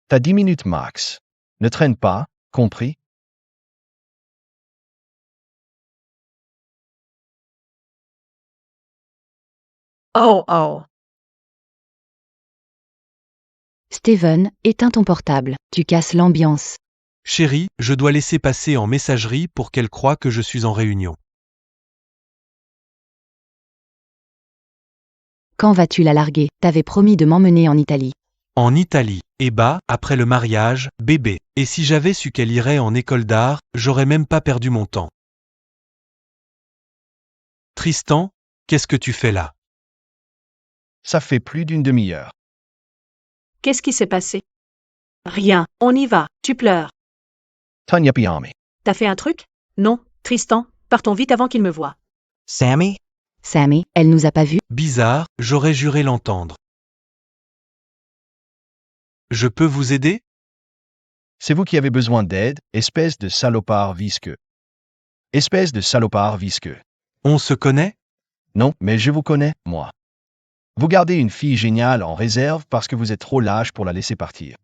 T'as 10 minutes max. Ne traîne pas, compris? Oh oh. Steven, éteins ton portable, tu casses l'ambiance. Chérie, je dois laisser passer en messagerie pour qu'elle croie que je suis en réunion. Quand vas-tu la larguer? T'avais promis de m'emmener en Italie. En Italie. Et bah, après le mariage, bébé. Et si j'avais su qu'elle irait en école d'art, j'aurais même pas perdu mon temps. Tristan, qu'est-ce que tu fais là? Ça fait plus d'une demi-heure. Qu'est-ce qui s'est passé? Rien, on y va, tu pleures. Tanya Piami. T'as fait un truc? Non, Tristan, partons vite avant qu'il me voie. Sammy? Sammy, elle nous a pas vus? Bizarre, j'aurais juré l'entendre. Je peux vous aider? C'est vous qui avez besoin d'aide, espèce de salopard visqueux. Espèce de salopard visqueux. On se connaît? Non, mais je vous connais, moi. Vous gardez une fille géniale en réserve parce que vous êtes trop lâche pour la laisser partir.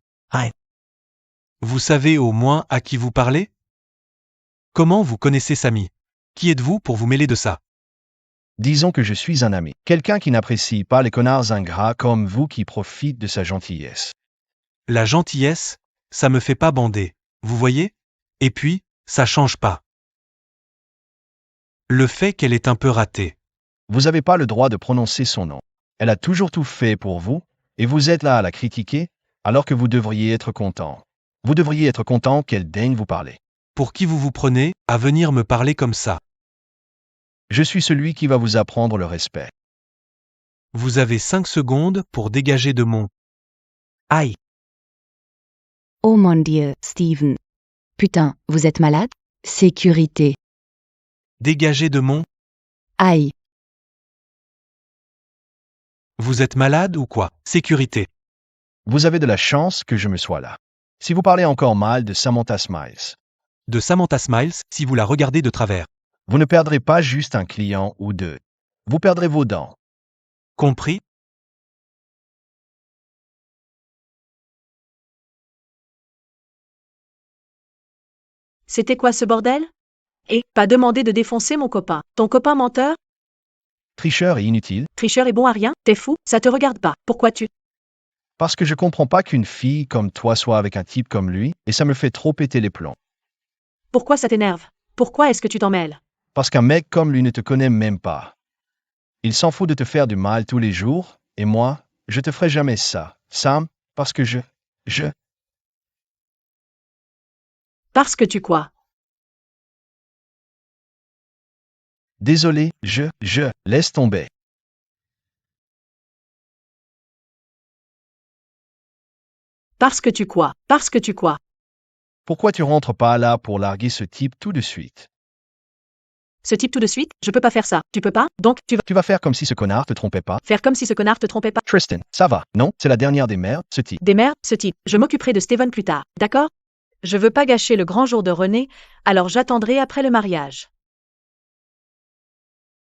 Vous savez au moins à qui vous parlez? Comment vous connaissez Samy? Qui êtes-vous pour vous mêler de ça? Disons que je suis un ami. Quelqu'un qui n'apprécie pas les connards ingrats comme vous qui profitent de sa gentillesse. La gentillesse, ça me fait pas bander, vous voyez? Et puis, ça change pas. Le fait qu'elle est un peu ratée. Vous n'avez pas le droit de prononcer son nom. Elle a toujours tout fait pour vous, et vous êtes là à la critiquer, alors que vous devriez être content. Vous devriez être content qu'elle daigne vous parler. Pour qui vous vous prenez, à venir me parler comme ça? Je suis celui qui va vous apprendre le respect. Vous avez 5 secondes pour dégager de mon... Aïe! Oh mon Dieu, Steven. Putain, vous êtes malade? Sécurité. Dégager de mon... Aïe. Vous êtes malade ou quoi? Sécurité. Vous avez de la chance que je me sois là. Si vous parlez encore mal de Samantha Smiles, De Samantha Smiles, si vous la regardez de travers. vous ne perdrez pas juste un client ou deux. Vous perdrez vos dents. Compris? C'était quoi ce bordel? Et, pas demandé de défoncer mon copain. Ton copain menteur? Tricheur et inutile, Tricheur et bon à rien? T'es fou? Ça te regarde pas. Pourquoi tu... parce que je comprends pas qu'une fille comme toi soit avec un type comme lui, et ça me fait trop péter les plombs. Pourquoi ça t'énerve? Pourquoi est-ce que tu t'en mêles? Parce qu'un mec comme lui ne te connaît même pas. Il s'en fout de te faire du mal tous les jours, et moi, je te ferai jamais ça, Sam, parce que je... Parce que tu quoi? Désolé, laisse tomber. Parce que tu quoi? Parce que tu quoi? Pourquoi tu rentres pas là pour larguer ce type tout de suite? Ce type tout de suite? Je peux pas faire ça. Tu peux pas? Donc, tu vas Tu vas faire comme si ce connard te trompait pas? faire comme si ce connard te trompait pas. Tristan, ça va, non? C'est la dernière des merdes, ce type. Des merdes, ce type. Je m'occuperai de Steven plus tard. D'accord? Je veux pas gâcher le grand jour de René, alors j'attendrai après le mariage.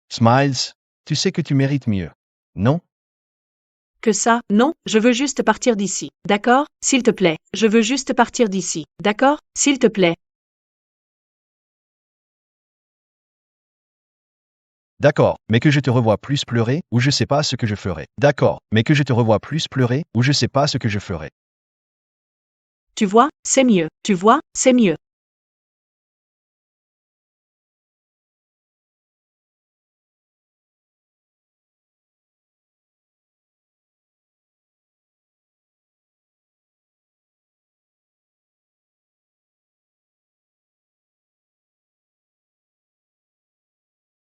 Smiles, tu sais que tu mérites mieux. Non? Que ça? Non, je veux juste partir d'ici. D'accord? S'il te plaît. Je veux juste partir d'ici. D'accord? S'il te plaît. D'accord, mais que je te revois plus pleurer, ou je sais pas ce que je ferai. D'accord, mais que je te revois plus pleurer, ou je sais pas ce que je ferai. Tu vois? C'est mieux. Tu vois? C'est mieux.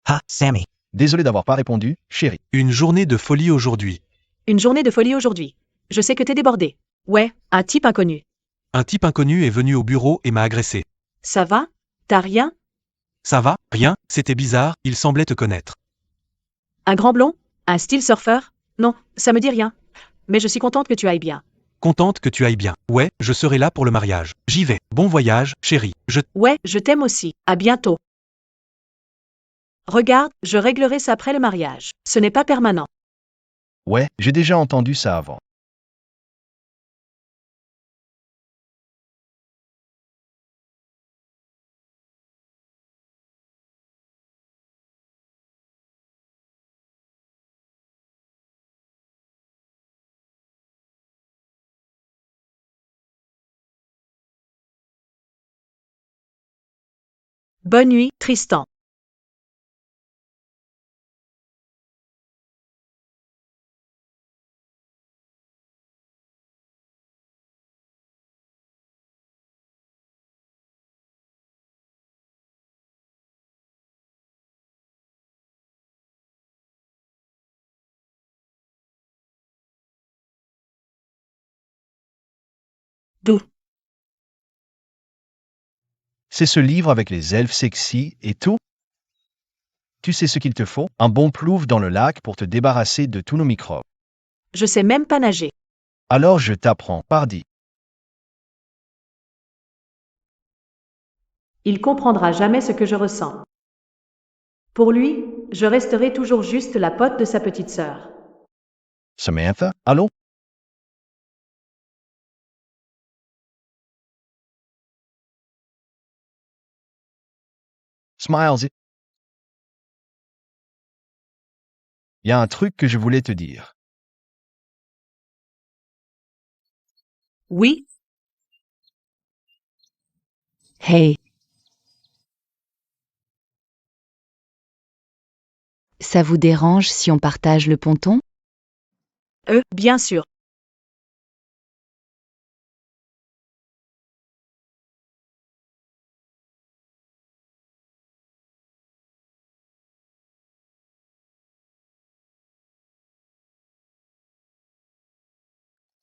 Ha, Sammy. Désolé d'avoir pas répondu, chérie. Une journée de folie aujourd'hui. Une journée de folie aujourd'hui. Je sais que t'es débordé. Ouais, un type inconnu. Un type inconnu est venu au bureau et m'a agressé. Ça va? T'as rien? Ça va? Rien? C'était bizarre, il semblait te connaître. Un grand blond? Un style surfeur? Non, ça me dit rien. Mais je suis contente que tu ailles bien. Contente que tu ailles bien. Ouais, je serai là pour le mariage. J'y vais. Bon voyage, chérie. Ouais, je t'aime aussi. À bientôt. Regarde, je réglerai ça après le mariage. Ce n'est pas permanent. Ouais, j'ai déjà entendu ça avant. Bonne nuit, Tristan. D'où? C'est ce livre avec les elfes sexy et tout? Tu sais ce qu'il te faut? Un bon plouf dans le lac pour te débarrasser de tous nos microbes. Je sais même pas nager. Alors je t'apprends, pardi. Il comprendra jamais ce que je ressens. Pour lui, je resterai toujours juste la pote de sa petite sœur. Samantha, allô? Smiles. Il y a un truc que je voulais te dire. Oui, Hey. Ça vous dérange si on partage le ponton? bien sûr.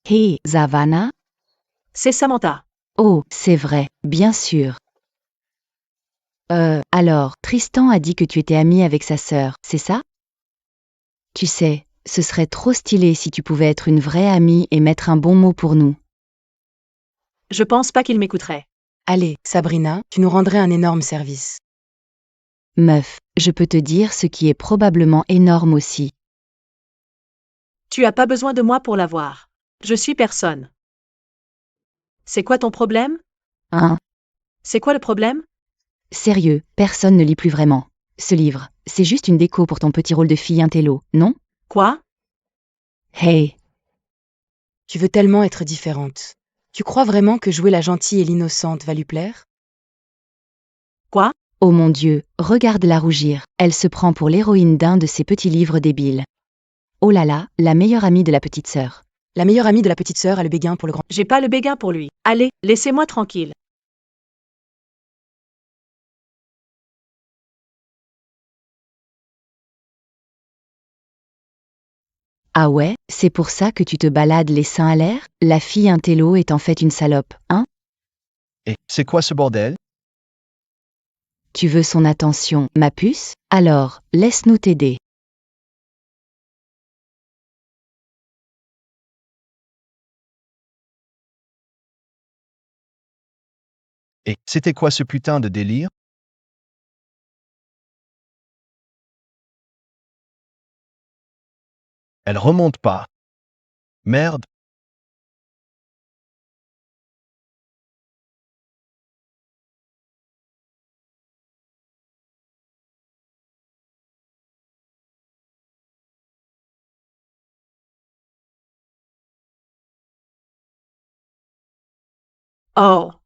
Hey, Savannah? C'est Samantha. Oh, c'est vrai, bien sûr. Alors, Tristan a dit que tu étais amie avec sa sœur, c'est ça? Tu sais, ce serait trop stylé si tu pouvais être une vraie amie et mettre un bon mot pour nous. Je pense pas qu'il m'écouterait. Allez, Sabrina, tu nous rendrais un énorme service. Meuf, je peux te dire ce qui est probablement énorme aussi. Tu as pas besoin de moi pour l'avoir. Je suis personne. C'est quoi ton problème? Hein? C'est quoi le problème? Sérieux, personne ne lit plus vraiment. Ce livre, c'est juste une déco pour ton petit rôle de fille intello, non? Quoi? Hey, Tu veux tellement être différente. Tu crois vraiment que jouer la gentille et l'innocente va lui plaire? Quoi? oh mon Dieu, regarde-la rougir, elle se prend pour l'héroïne d'un de ces petits livres débiles. Oh là là, la meilleure amie de la petite sœur. La meilleure amie de la petite sœur a le béguin pour le grand. J'ai pas le béguin pour lui. Allez, laissez-moi tranquille. Ah ouais, c'est pour ça que tu te balades les seins à l'air? La fille intello est en fait une salope, hein? Et c'est quoi ce bordel? Tu veux son attention, ma puce? Alors, laisse-nous t'aider. Et c'était quoi ce putain de délire? Elle remonte pas. Merde. Oh.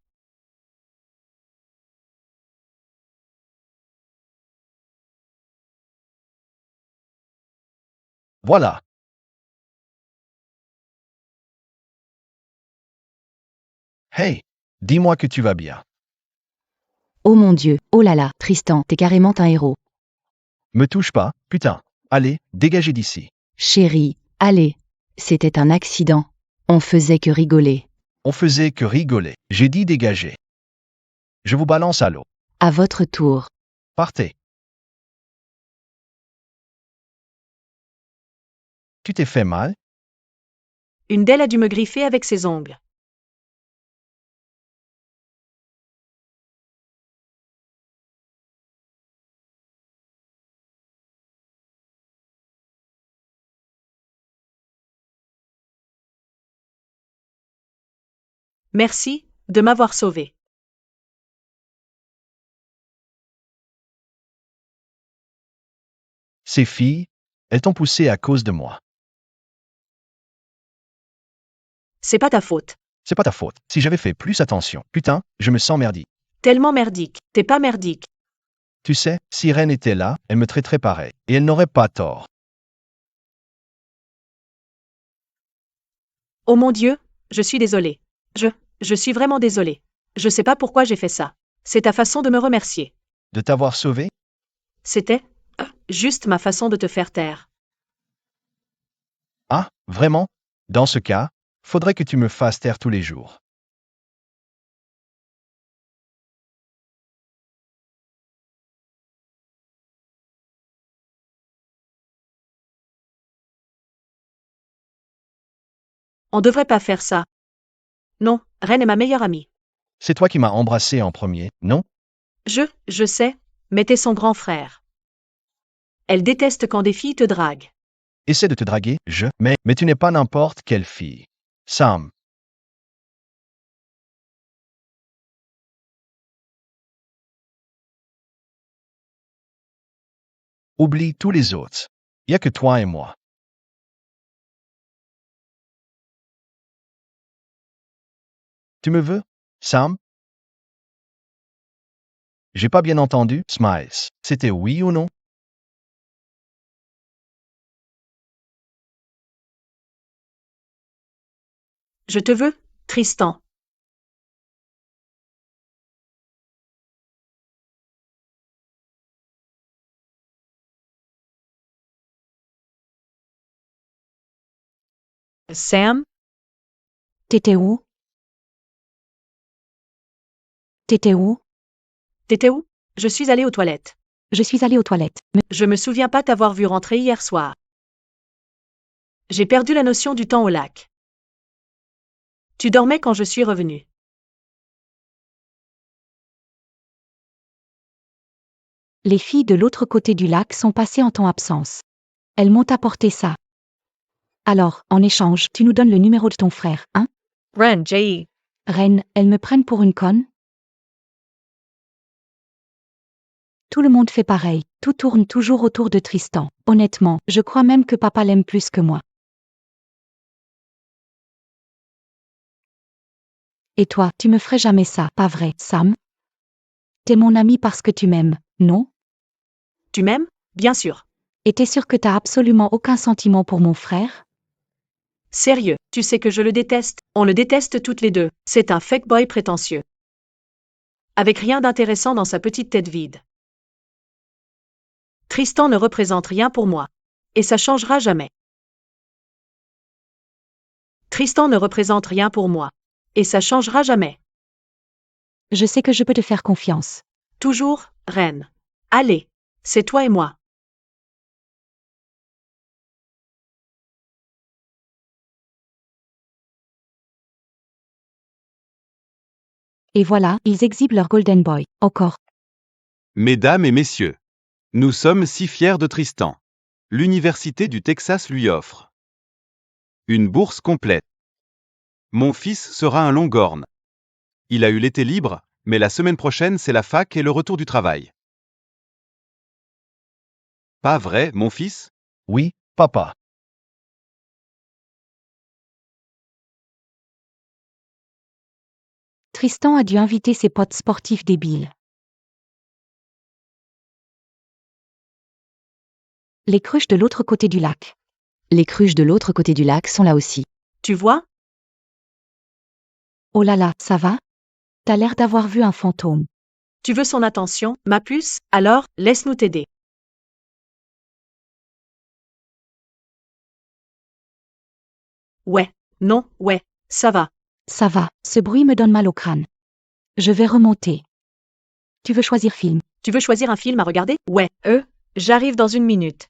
Voilà. Hey, dis-moi que tu vas bien. Oh mon Dieu, oh là là, Tristan, t'es carrément un héros. Me touche pas, putain. Allez, dégagez d'ici. Chérie, allez. C'était un accident. On faisait que rigoler. On faisait que rigoler. J'ai dit dégager. Je vous balance à l'eau. À votre tour. Partez. Tu t'es fait mal? Une d'elles a dû me griffer avec ses ongles. Merci de m'avoir sauvé. Ces filles, elles t'ont poussé à cause de moi. C'est pas ta faute. C'est pas ta faute. Si j'avais fait plus attention. Putain, je me sens merdique. Tellement merdique. T'es pas merdique. Tu sais, si Reine était là, elle me traiterait pareil. Et elle n'aurait pas tort. Oh mon Dieu, je suis désolée. Je suis vraiment désolée. Je sais pas pourquoi j'ai fait ça. C'est ta façon de me remercier. De t'avoir sauvé? C'était juste ma façon de te faire taire. Ah, vraiment? Dans ce cas, faudrait que tu me fasses taire tous les jours. On devrait pas faire ça. Non, Ren est ma meilleure amie. C'est toi qui m'as embrassé en premier, non? Je sais, mais t'es son grand frère. Elle déteste quand des filles te draguent. Essaie de te draguer, mais tu n'es pas n'importe quelle fille. Sam, oublie tous les autres. Il n'y a que toi et moi. Tu me veux, Sam? J'ai pas bien entendu, Smiles. C'était oui ou non? Je te veux, Tristan. Sam? T'étais où? T'étais où? T'étais où? Je suis allée aux toilettes. Je suis allée aux toilettes. Je me souviens pas t'avoir vu rentrer hier soir. J'ai perdu la notion du temps au lac. Tu dormais quand je suis revenue. Les filles de l'autre côté du lac sont passées en ton absence. Elles m'ont apporté ça. Alors, en échange, tu nous donnes le numéro de ton frère, hein? Ren, J.E. Reine, elles me prennent pour une conne? Tout le monde fait pareil, tout tourne toujours autour de Tristan. Honnêtement, je crois même que papa l'aime plus que moi. Et toi, tu me ferais jamais ça, pas vrai, Sam? T'es mon ami parce que tu m'aimes, non? Tu m'aimes? Bien sûr. Et t'es sûr que t'as absolument aucun sentiment pour mon frère? Sérieux, tu sais que je le déteste. On le déteste toutes les deux. C'est un fake boy prétentieux. Avec rien d'intéressant dans sa petite tête vide. Tristan ne représente rien pour moi. Et ça changera jamais. Tristan ne représente rien pour moi. Et ça changera jamais. Je sais que je peux te faire confiance. Toujours, Reine. Allez, c'est toi et moi. Et voilà, ils exhibent leur Golden Boy. Encore. Mesdames et messieurs, nous sommes si fiers de Tristan. L'Université du Texas lui offre une bourse complète. Mon fils sera un Longhorn. Il a eu l'été libre, mais la semaine prochaine c'est la fac et le retour du travail. Pas vrai, mon fils? Oui, papa. Tristan a dû inviter ses potes sportifs débiles. Les cruches de l'autre côté du lac. Les cruches de l'autre côté du lac sont là aussi. Tu vois? Oh là là, ça va? T'as l'air d'avoir vu un fantôme. Tu veux son attention, ma puce? Alors, laisse-nous t'aider. Ouais, non, ouais, ça va. Ça va, ce bruit me donne mal au crâne. Je vais remonter. Tu veux choisir film? Tu veux choisir un film à regarder? Ouais, j'arrive dans une minute.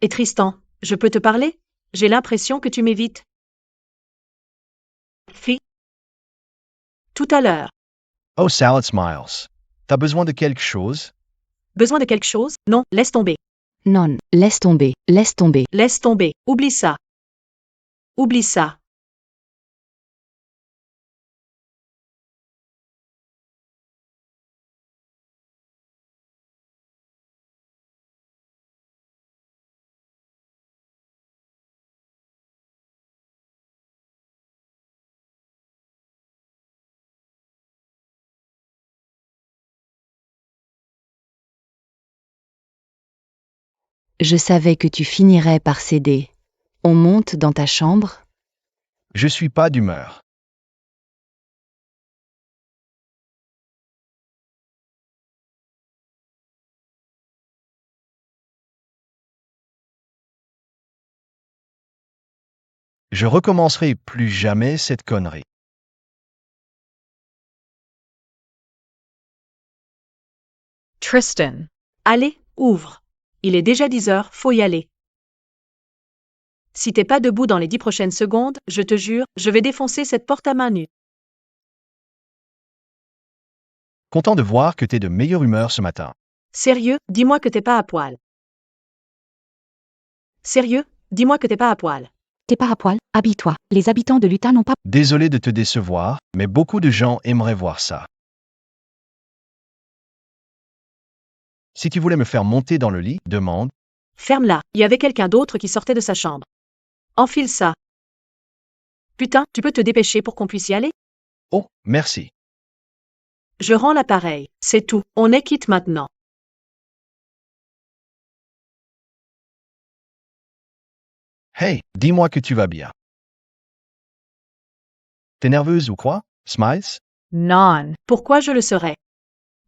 Et Tristan, je peux te parler? J'ai l'impression que tu m'évites. Fi. Tout à l'heure. Oh, Salad Smiles. T'as besoin de quelque chose? Besoin de quelque chose? Non, laisse tomber. Non, laisse tomber, laisse tomber. Laisse tomber. Oublie ça. Oublie ça. Je savais que tu finirais par céder. On monte dans ta chambre? Je suis pas d'humeur. Je recommencerai plus jamais cette connerie. Tristan. Allez, ouvre. Il est déjà 10 heures, faut y aller. Si t'es pas debout dans les 10 prochaines secondes, je te jure, je vais défoncer cette porte à main nue. Content de voir que t'es de meilleure humeur ce matin. Sérieux, dis-moi que t'es pas à poil. Sérieux, dis-moi que t'es pas à poil. T'es pas à poil, habille-toi. Les habitants de l'Utah n'ont pas... Désolé de te décevoir, mais beaucoup de gens aimeraient voir ça. Si tu voulais me faire monter dans le lit, demande. Ferme-la, il y avait quelqu'un d'autre qui sortait de sa chambre. Enfile ça. Putain, tu peux te dépêcher pour qu'on puisse y aller? Oh, merci. Je rends l'appareil, c'est tout, on est quitte maintenant. Hey, dis-moi que tu vas bien. T'es nerveuse ou quoi, Smiles? Non, pourquoi je le serais?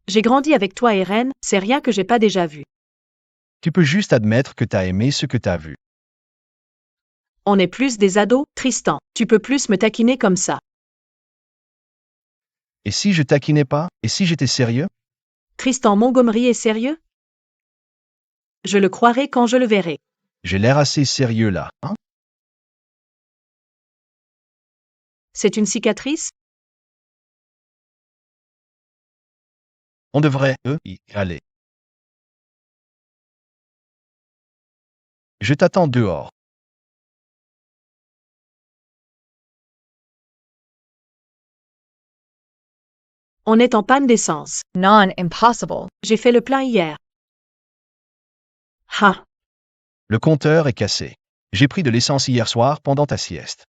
J'ai grandi avec toi et Ren, c'est rien que j'ai pas déjà vu. Tu peux juste admettre que t'as aimé ce que t'as vu. On est plus des ados, Tristan, tu peux plus me taquiner comme ça. Et si je taquinais pas? Et si j'étais sérieux? Tristan Montgomery est sérieux? Je le croirai quand je le verrai. J'ai l'air assez sérieux là, hein? C'est une cicatrice? On devrait, y aller. Je t'attends dehors. On est en panne d'essence. Non, impossible. J'ai fait le plein hier. Ha! Le compteur est cassé. J'ai pris de l'essence hier soir pendant ta sieste.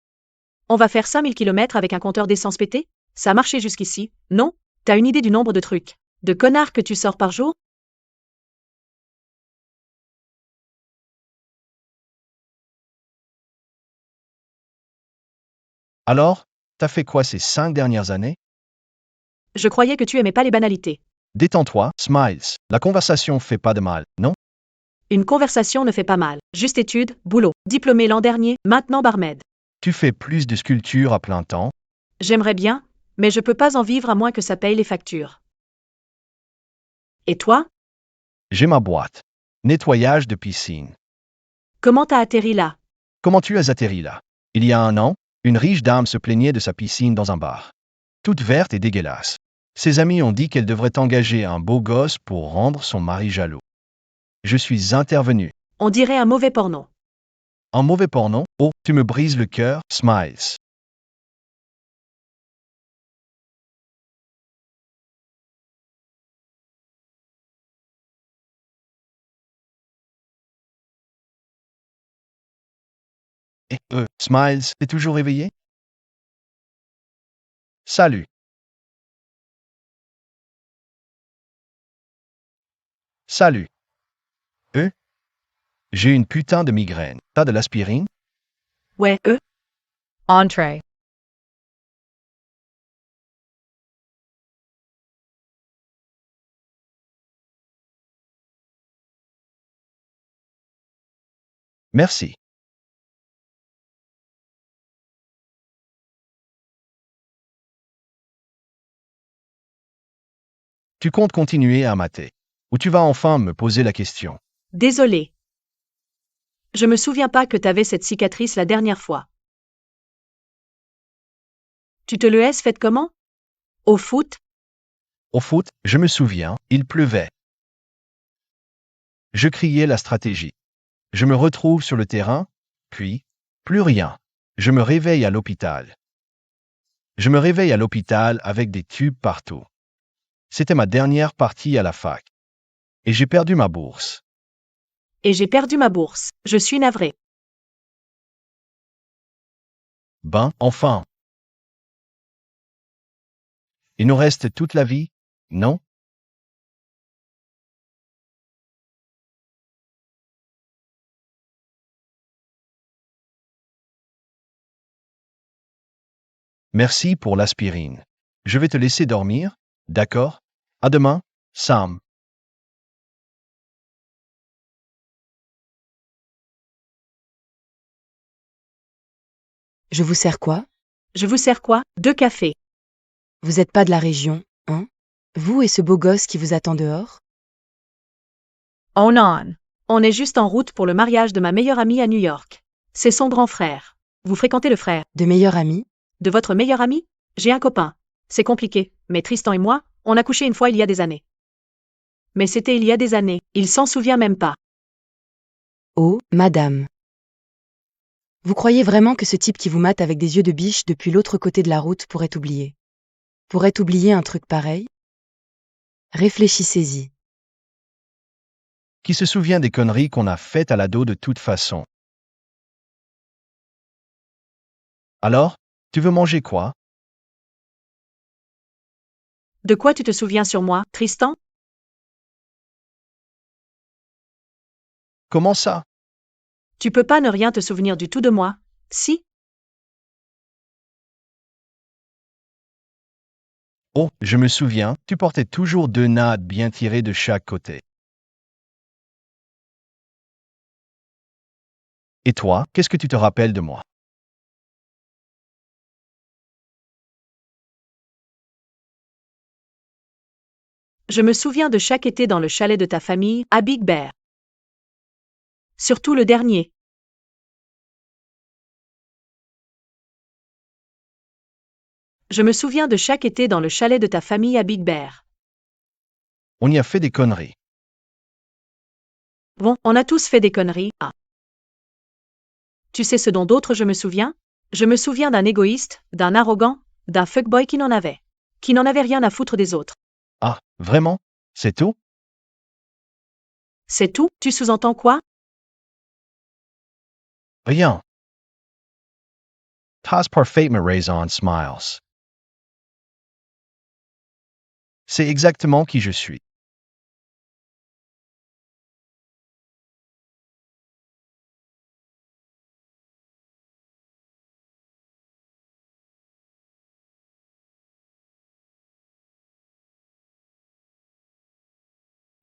On va faire 5000 km avec un compteur d'essence pété? Ça a marché jusqu'ici, non? T'as une idée du nombre de trucs, de connards que tu sors par jour? Alors, t'as fait quoi ces 5 dernières années? Je croyais que tu aimais pas les banalités. Détends-toi, Smiles. La conversation fait pas de mal, non? Une conversation ne fait pas mal. Juste études, boulot, diplômé l'an dernier, maintenant barmaid. Tu fais plus de sculpture à plein temps. J'aimerais bien, mais je peux pas en vivre à moins que ça paye les factures. Et toi? J'ai ma boîte. Nettoyage de piscine. Comment t'as atterri là? Comment tu as atterri là? Il y a 1 an, une riche dame se plaignait de sa piscine dans un bar. Toute verte et dégueulasse. Ses amis ont dit qu'elle devrait engager un beau gosse pour rendre son mari jaloux. Je suis intervenu. On dirait un mauvais porno. Un mauvais porno? Oh, tu me brises le cœur, Smiles. Et Smiles, t'es toujours réveillé? Salut. Salut. J'ai une putain de migraine. T'as de l'aspirine? Ouais, Entree. Merci. Tu comptes continuer à mater? Ou tu vas enfin me poser la question? désolé. Je me souviens pas que t'avais cette cicatrice la dernière fois. Tu te le es fait comment? Au foot? Au foot, je me souviens, il pleuvait. Je criais la stratégie. Je me retrouve sur le terrain, puis, plus rien. Je me réveille à l'hôpital. Je me réveille à l'hôpital avec des tubes partout. C'était ma dernière partie à la fac. Et j'ai perdu ma bourse. Et j'ai perdu ma bourse. Je suis navré. Ben, enfin. Il nous reste toute la vie, non? Merci pour l'aspirine. Je vais te laisser dormir, d'accord? À demain, Sam. Je vous sers quoi? Je vous sers quoi? 2 cafés. Vous êtes pas de la région, hein? Vous et ce beau gosse qui vous attend dehors? Oh non. On est juste en route pour le mariage de ma meilleure amie à New York. C'est son grand frère. Vous fréquentez le frère De meilleurs amis? de votre meilleure amie? J'ai un copain. C'est compliqué, mais Tristan et moi, on a couché une fois il y a des années. Mais c'était il y a des années, il s'en souvient même pas. Oh, madame. Vous croyez vraiment que ce type qui vous mate avec des yeux de biche depuis l'autre côté de la route pourrait oublier? Pourrait oublier un truc pareil? Réfléchissez-y. Qui se souvient des conneries qu'on a faites à l'ado de toute façon? Alors, tu veux manger quoi? De quoi tu te souviens sur moi, Tristan? Comment ça? Tu peux pas ne rien te souvenir du tout de moi, si? Oh, je me souviens, tu portais toujours 2 nattes bien tirées de chaque côté. Et toi, qu'est-ce que tu te rappelles de moi? Je me souviens de chaque été dans le chalet de ta famille, à Big Bear. Surtout le dernier. Je me souviens de chaque été dans le chalet de ta famille à Big Bear. On y a fait des conneries. Bon, on a tous fait des conneries, ah. Tu sais ce dont d'autres je me souviens? Je me souviens d'un égoïste, d'un arrogant, d'un fuckboy qui n'en avait rien à foutre des autres. Ah, vraiment? C'est tout? C'est tout? Tu sous-entends quoi? Rien. T'as parfaitement raison, Smiles. C'est exactement qui je suis.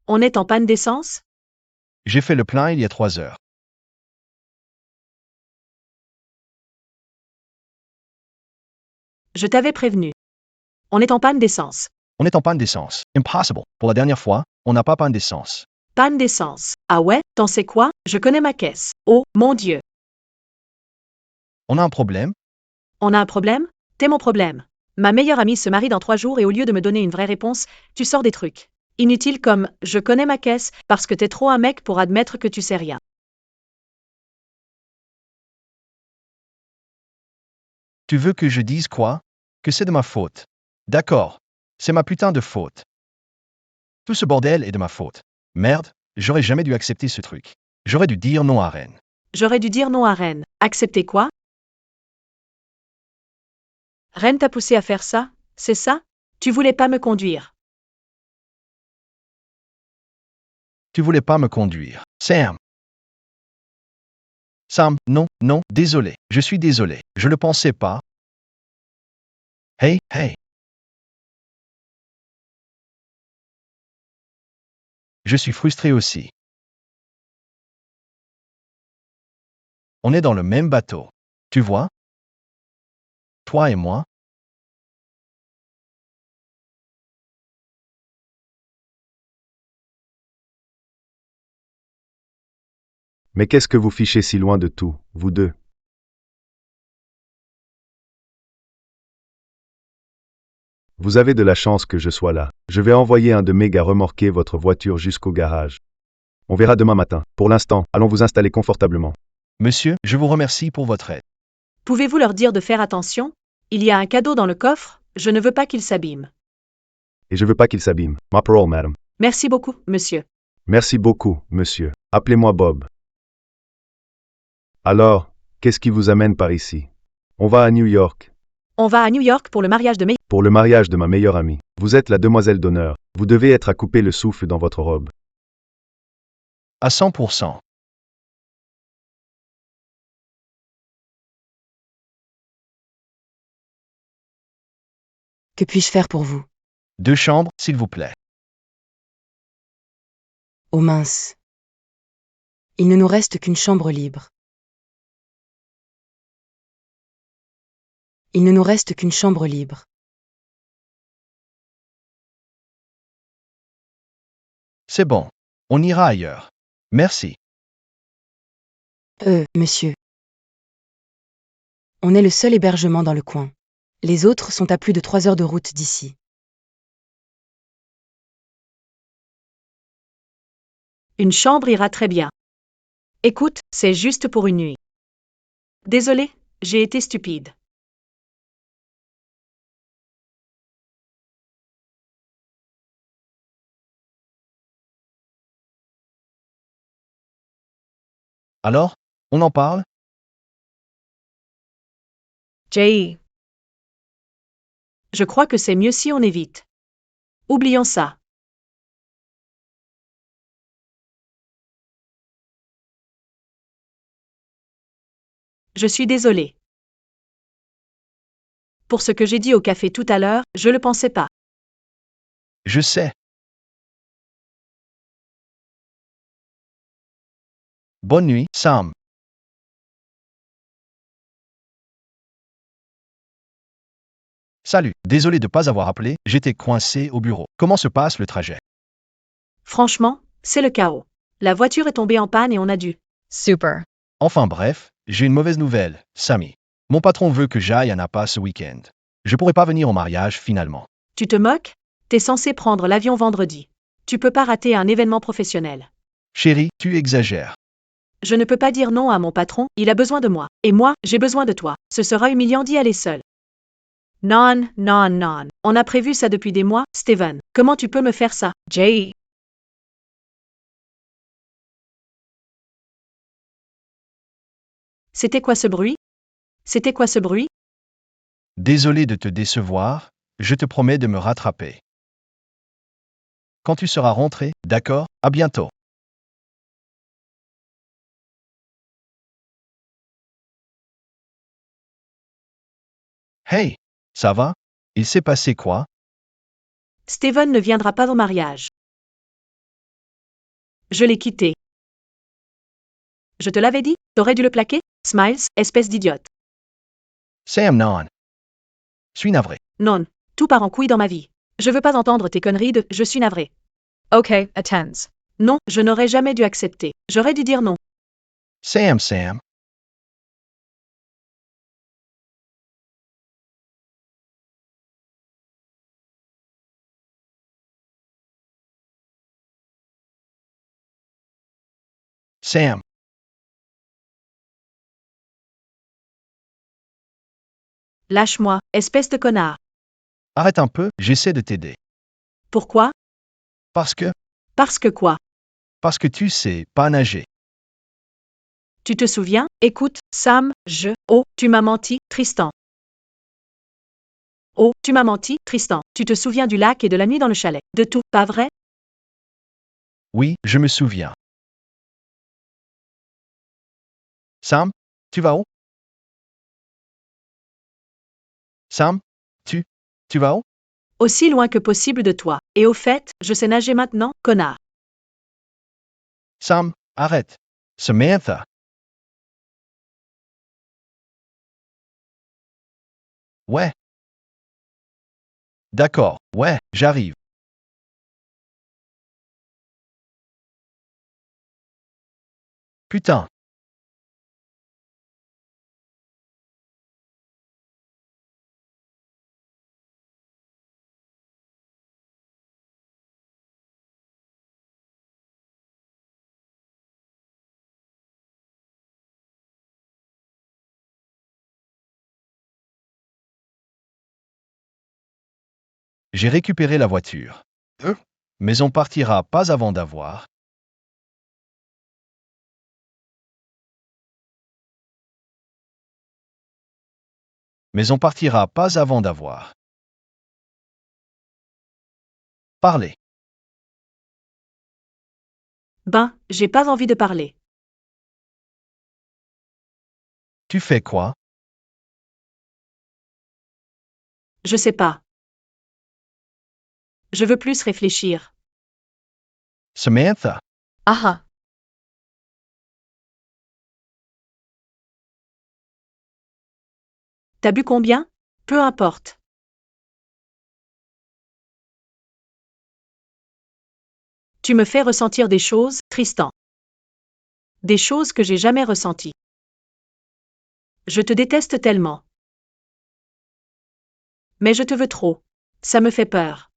On est en panne d'essence? J'ai fait le plein il y a 3 heures. Je t'avais prévenu. On est en panne d'essence. On est en panne d'essence. Impossible. Pour la dernière fois, on n'a pas panne d'essence. Panne d'essence. Ah ouais? T'en sais quoi? Je connais ma caisse. Oh, mon Dieu. On a un problème? On a un problème? T'es mon problème. Ma meilleure amie se marie dans 3 jours et au lieu de me donner une vraie réponse, tu sors des trucs inutiles comme « je connais ma caisse » parce que t'es trop un mec pour admettre que tu sais rien. Tu veux que je dise quoi? Que c'est de ma faute. D'accord. C'est ma putain de faute. Tout ce bordel est de ma faute. Merde, j'aurais jamais dû accepter ce truc. J'aurais dû dire non à Ren. J'aurais dû dire non à Ren. Accepter quoi? Ren t'a poussé à faire ça, c'est ça? Tu voulais pas me conduire. Tu voulais pas me conduire. Sam. Sam, non, non, désolé. Je suis désolé. Je le pensais pas. Hey, hey. Je suis frustré aussi. On est dans le même bateau. Tu vois? Toi et moi. Mais qu'est-ce que vous fichez si loin de tout, vous deux? Vous avez de la chance que je sois là. Je vais envoyer un de mes gars remorquer votre voiture jusqu'au garage. On verra demain matin. Pour l'instant, allons vous installer confortablement. Monsieur, je vous remercie pour votre aide. Pouvez-vous leur dire de faire attention? Il y a un cadeau dans le coffre, je ne veux pas qu'il s'abîme. Et je veux pas qu'il s'abîme. Ma parole, madame. Merci beaucoup, monsieur. Merci beaucoup, monsieur. Appelez-moi Bob. Alors, qu'est-ce qui vous amène par ici? On va à New York. On va à New York pour le mariage de mes... Pour le mariage de ma meilleure amie. Vous êtes la demoiselle d'honneur. Vous devez être à couper le souffle dans votre robe. À 100%. Que puis-je faire pour vous? 2 chambres, s'il vous plaît. Oh mince. Il ne nous reste qu'une chambre libre. Il ne nous reste qu'une chambre libre. C'est bon. On ira ailleurs. Merci. Monsieur. On est le seul hébergement dans le coin. Les autres sont à plus de 3 heures de route d'ici. Une chambre ira très bien. Écoute, c'est juste pour une nuit. Désolé, j'ai été stupide. Alors, on en parle? Jay. Je crois que c'est mieux si on évite. Oublions ça. Je suis désolée. Pour ce que j'ai dit au café tout à l'heure, je le pensais pas. Je sais. Bonne nuit, Sam. Salut, désolé de ne pas avoir appelé, j'étais coincé au bureau. Comment se passe le trajet? Franchement, c'est le chaos. La voiture est tombée en panne et on a dû. Super. Enfin bref, j'ai une mauvaise nouvelle, Sammy. Mon patron veut que j'aille à Napa ce week-end. Je pourrais pas venir au mariage finalement. Tu te moques? T'es censé prendre l'avion vendredi. Tu peux pas rater un événement professionnel. Chérie, tu exagères. Je ne peux pas dire non à mon patron, il a besoin de moi. Et moi, j'ai besoin de toi. Ce sera humiliant d'y aller seul. Non, non, non. On a prévu ça depuis des mois, Steven. Comment tu peux me faire ça, Jay? C'était quoi ce bruit? C'était quoi ce bruit? Désolé de te décevoir, je te promets de me rattraper. Quand tu seras rentré, d'accord? À bientôt. Hey, ça va? Il s'est passé quoi? Steven ne viendra pas au mariage. Je l'ai quitté. Je te l'avais dit, t'aurais dû le plaquer? Smiles, espèce d'idiote. Sam, non. Je suis navré. Non, tout part en couille dans ma vie. Je veux pas entendre tes conneries de je suis navré. OK, attends. Non, je n'aurais jamais dû accepter. J'aurais dû dire non. Sam. Sam, Lâche-moi, espèce de connard. arrête un peu, j'essaie de t'aider. Pourquoi? Parce que Quoi? Parce que tu sais pas nager. Tu te souviens? Écoute, Sam, Oh, tu m'as menti, Tristan. Oh, tu m'as menti, Tristan. Tu te souviens du lac et de la nuit dans le chalet. De tout, pas vrai? Oui, je me souviens. Sam, tu vas où? Sam, tu vas où? Aussi loin que possible de toi. Et au fait, je sais nager maintenant, connard. Sam, arrête. Samantha. Ouais. D'accord, ouais, j'arrive. Putain. J'ai récupéré la voiture. Mais on partira pas avant d'avoir. Mais on partira pas avant d'avoir. Parlez. Ben, j'ai pas envie de parler. Tu fais quoi? Je sais pas. Je veux plus réfléchir. Samantha, Aha. T'as bu combien? Peu importe. Tu me fais ressentir des choses, Tristan. Des choses que j'ai jamais ressenties. Je te déteste tellement. Mais je te veux trop. Ça me fait peur.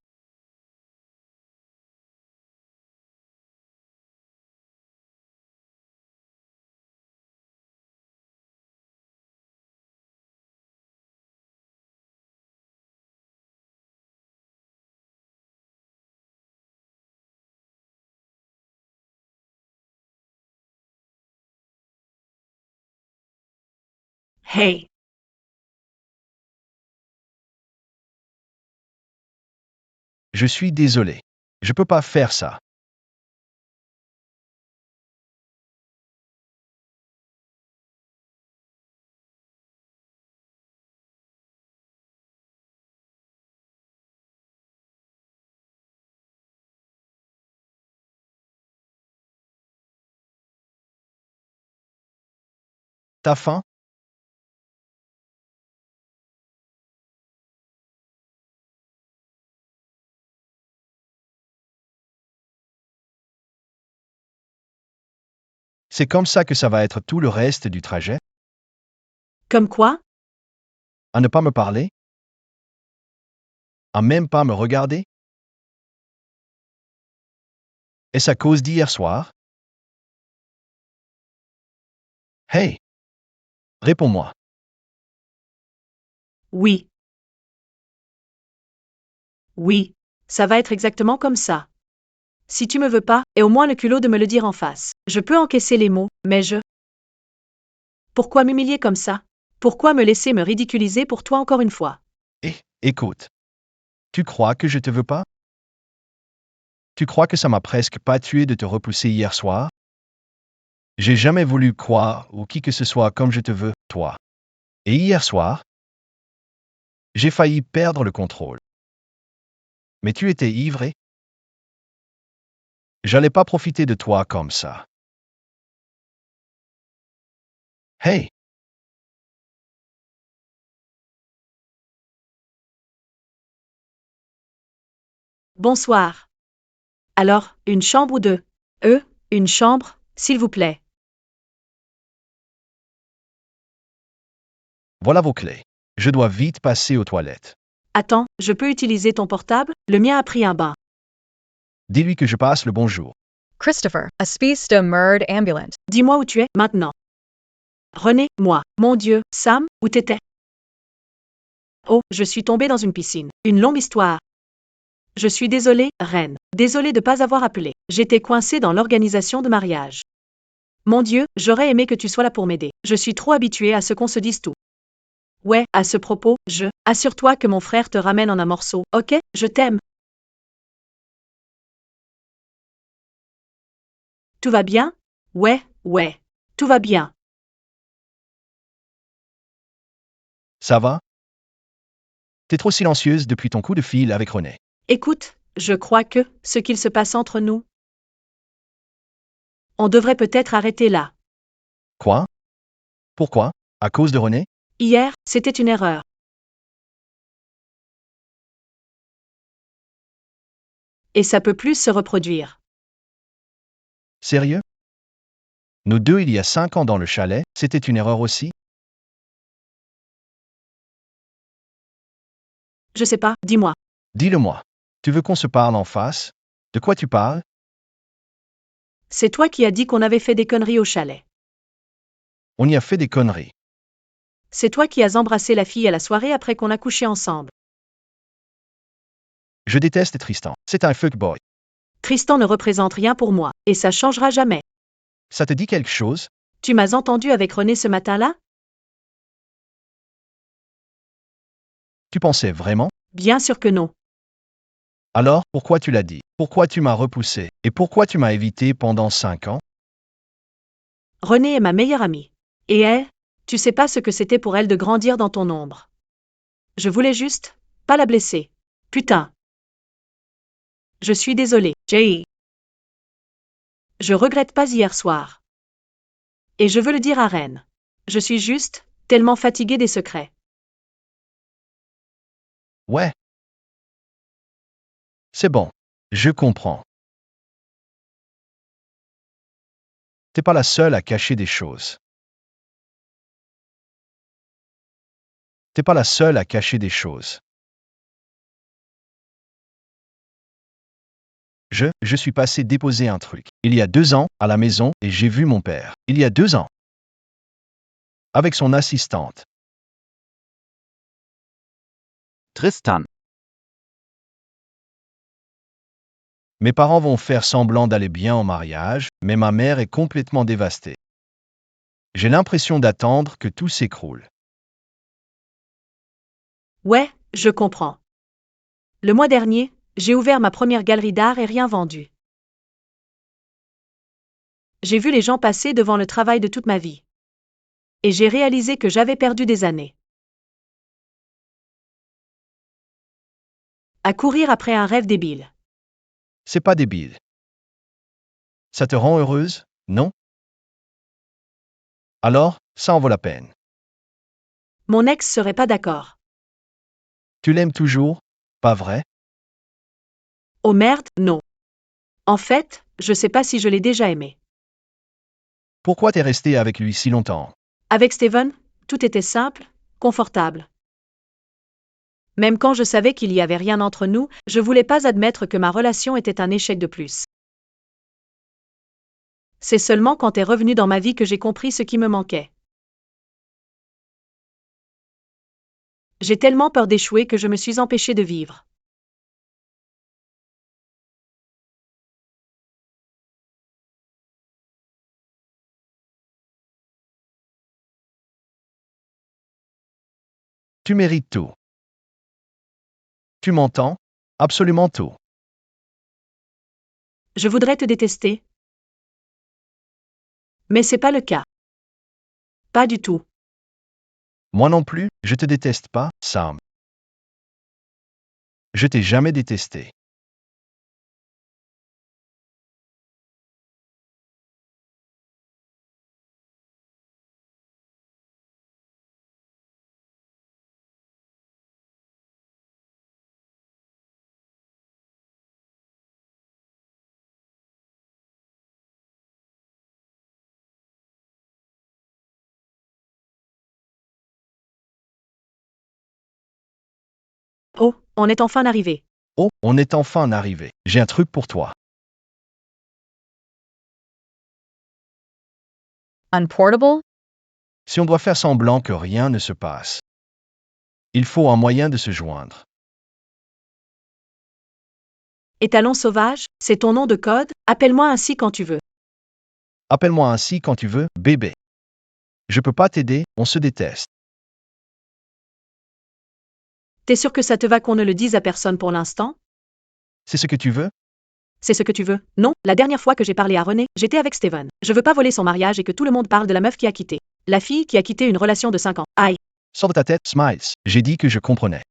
Hey, je suis désolé. Je peux pas faire ça. T'as faim? C'est comme ça que ça va être tout le reste du trajet? comme quoi? À ne pas me parler? À même pas me regarder? Est-ce à cause d'hier soir? Hey! Réponds-moi. Oui. Oui. Ça va être exactement comme ça. Si tu me veux pas, aie au moins le culot de me le dire en face. Je peux encaisser les mots, mais je... Pourquoi m'humilier comme ça? Pourquoi me laisser me ridiculiser pour toi encore une fois? Écoute. Tu crois que je te veux pas? Tu crois que ça m'a presque pas tué de te repousser hier soir? J'ai jamais voulu croire ou qui que ce soit comme je te veux, toi. Et hier soir, j'ai failli perdre le contrôle. Mais tu étais ivré. J'allais pas profiter de toi comme ça. Hey! Bonsoir. Alors, une chambre ou deux? Une chambre, s'il vous plaît. Voilà vos clés. Je dois vite passer aux toilettes. Attends, je peux utiliser ton portable? Le mien a pris un bain. Dis-lui que je passe le bonjour. Christopher, a spiste murd ambulant. Dis-moi où tu es, maintenant. René, moi. Mon Dieu, Sam, où t'étais? Oh, je suis tombée dans une piscine. Une longue histoire. Je suis désolée, reine. Désolée de pas avoir appelé. J'étais coincée dans l'organisation de mariage. Mon Dieu, j'aurais aimé que tu sois là pour m'aider. Je suis trop habituée à ce qu'on se dise tout. Ouais, à ce propos, assure-toi que mon frère te ramène en un morceau, ok? Je t'aime. Tout va bien? Ouais, tout va bien. Ça va? T'es trop silencieuse depuis ton coup de fil avec René. Écoute, je crois que, ce qu'il se passe entre nous, on devrait peut-être arrêter là. Quoi? Pourquoi? À cause de René? Hier, c'était une erreur. Et ça peut plus se reproduire. Sérieux? Nous deux il y a 5 ans dans le chalet, c'était une erreur aussi? Je sais pas, dis-moi. Dis-le-moi. Tu veux qu'on se parle en face? De quoi tu parles? C'est toi qui as dit qu'on avait fait des conneries au chalet. On y a fait des conneries. C'est toi qui as embrassé la fille à la soirée après qu'on a couché ensemble. Je déteste Tristan. C'est un fuckboy. Tristan ne représente rien pour moi, et ça changera jamais. Ça te dit quelque chose? Tu m'as entendu avec René ce matin-là? Tu pensais vraiment? Bien sûr que non. Alors, pourquoi tu l'as dit? Pourquoi tu m'as repoussé? Et pourquoi tu m'as évité pendant 5 ans? René est ma meilleure amie. Et elle, tu sais pas ce que c'était pour elle de grandir dans ton ombre. Je voulais juste, pas la blesser. Putain. Je suis désolé, Jay. Je regrette pas hier soir. Et je veux le dire à Ren. Je suis juste tellement fatiguée des secrets. Ouais. C'est bon. Je comprends. T'es pas la seule à cacher des choses. T'es pas la seule à cacher des choses. Je suis passé déposer un truc. Il y a 2 ans, à la maison, et j'ai vu mon père. Il y a 2 ans. Avec son assistante. Tristan. Mes parents vont faire semblant d'aller bien au mariage, mais ma mère est complètement dévastée. J'ai l'impression d'attendre que tout s'écroule. Ouais, je comprends. Le mois dernier, j'ai ouvert ma première galerie d'art et rien vendu. J'ai vu les gens passer devant le travail de toute ma vie. Et j'ai réalisé que j'avais perdu des années. À courir après un rêve débile. C'est pas débile. Ça te rend heureuse, non? Alors, ça en vaut la peine. Mon ex serait pas d'accord. Tu l'aimes toujours, pas vrai? Oh merde, non. En fait, je sais pas si je l'ai déjà aimé. Pourquoi t'es resté avec lui si longtemps? Avec Steven, tout était simple, confortable. Même quand je savais qu'il y avait rien entre nous, je voulais pas admettre que ma relation était un échec de plus. C'est seulement quand t'es revenu dans ma vie que j'ai compris ce qui me manquait. J'ai tellement peur d'échouer que je me suis empêchée de vivre. Tu mérites tout. Tu m'entends? Absolument tout. Je voudrais te détester. Mais c'est pas le cas. Pas du tout. Moi non plus, je te déteste pas, Sam. Je t'ai jamais détesté. Oh, on est enfin arrivé. Oh, on est enfin arrivé. J'ai un truc pour toi. Unportable? Si on doit faire semblant que rien ne se passe, il faut un moyen de se joindre. Étalon sauvage, c'est ton nom de code, appelle-moi ainsi quand tu veux. Appelle-moi ainsi quand tu veux, bébé. Je peux pas t'aider, on se déteste. T'es sûr que ça te va qu'on ne le dise à personne pour l'instant? C'est ce que tu veux? C'est ce que tu veux? Non, la dernière fois que j'ai parlé à René, j'étais avec Steven. Je veux pas voler son mariage et que tout le monde parle de la meuf qui a quitté. La fille qui a quitté une relation de 5 ans. Aïe. Sors de ta tête, Smiles. J'ai dit que je comprenais.